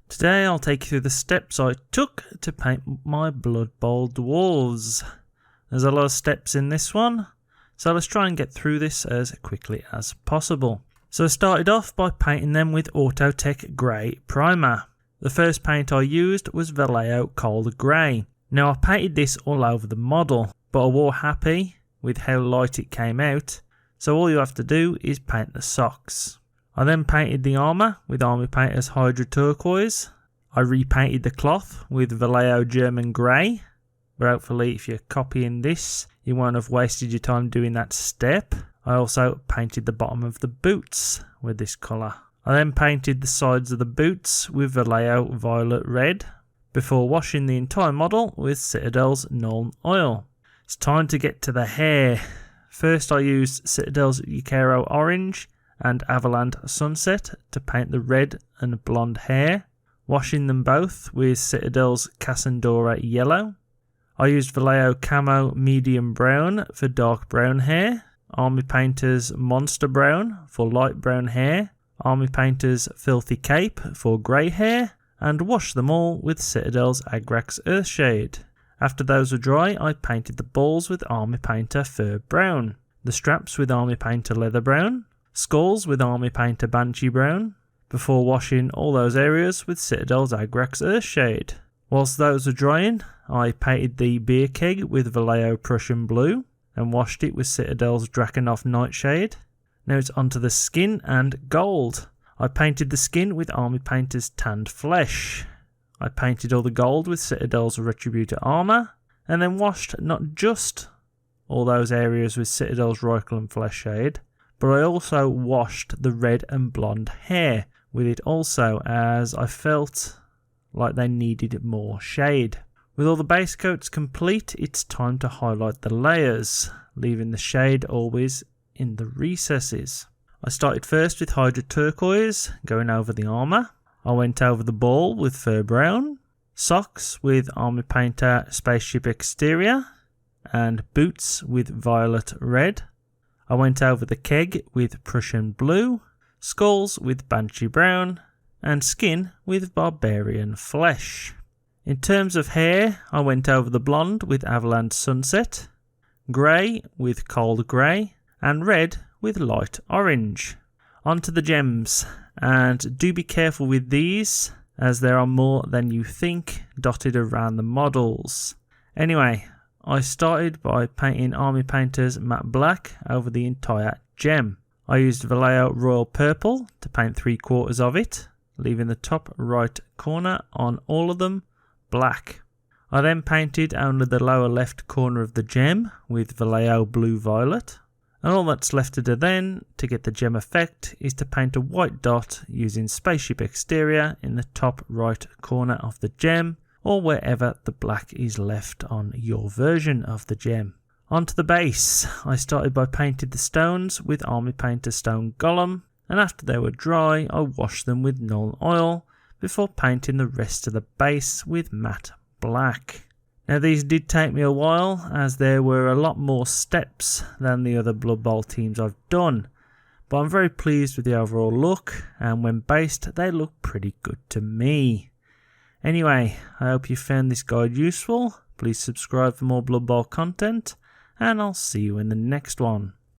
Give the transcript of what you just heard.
Today I'll take you through the steps I took to paint my Blood Bowl Dwarfs. There's a lot of steps in this one, so let's try and get through this as quickly as possible. So I started off by painting them with Autotech Grey Primer. The first paint I used was Vallejo Cold Grey. Now I painted this all over the model, but I was happy with how light it came out, so all you have to do is paint the socks. I then painted the armour with Army Painter's Hydra Turquoise. I repainted the cloth with Vallejo German Grey, but hopefully if you're copying this you won't have wasted your time doing that step. I also painted the bottom of the boots with this colour. I then painted the sides of the boots with Vallejo Violet Red before washing the entire model with Citadel's Nuln Oil. It's time to get to the hair. First I used Citadel's Yucaro Orange and Avaland Sunset to paint the red and blonde hair, washing them both with Citadel's Cassandora Yellow. I used Vallejo Camo Medium Brown for dark brown hair, Army Painter's Monster Brown for light brown hair, Army Painter's Filthy Cape for grey hair, and washed them all with Citadel's Agrax Earthshade. After those were dry, I painted the balls with Army Painter Fur Brown, the straps with Army Painter Leather Brown, skulls with Army Painter Banshee Brown, before washing all those areas with Citadel's Agrax Earthshade. Whilst those were drying, I painted the beer keg with Vallejo Prussian Blue and washed it with Citadel's Drakenhof Nightshade. Now it's onto the skin and gold. I painted the skin with Army Painter's Tanned Flesh. I painted all the gold with Citadel's Retributor Armour, and then washed not just all those areas with Citadel's Reikland Flesh Shade, but I also washed the red and blonde hair with it also, as I felt like they needed more shade. With all the base coats complete, it's time to highlight the layers, leaving the shade always in the recesses. I started first with Hydra Turquoise, going over the armour. I went over the ball with Fur Brown, socks with Army Painter Spaceship Exterior, and boots with Violet Red. I went over the keg with Prussian Blue, skulls with Banshee Brown, and skin with Barbarian Flesh. In terms of hair, I went over the blonde with Avaland Sunset, grey with Cold Grey, and red with Light Orange. Onto the gems, and do be careful with these, as there are more than you think dotted around the models. Anyway, I started by painting Army Painter's Matte Black over the entire gem. I used Vallejo Royal Purple to paint 3/4 of it, leaving the top right corner on all of them black. I then painted only the lower left corner of the gem with Vallejo Blue Violet, and all that's left to do then to get the gem effect is to paint a white dot using Spaceship Exterior in the top right corner of the gem, or wherever the black is left on your version of the gem. Onto the base, I started by painting the stones with Army Painter Stone Golem, and after they were dry I washed them with Nuln Oil before painting the rest of the base with matte black. Now these did take me a while, as there were a lot more steps than the other Blood Bowl teams I've done, but I'm very pleased with the overall look, and when based they look pretty good to me. Anyway, I hope you found this guide useful. Please subscribe for more Blood Bowl content, and I'll see you in the next one.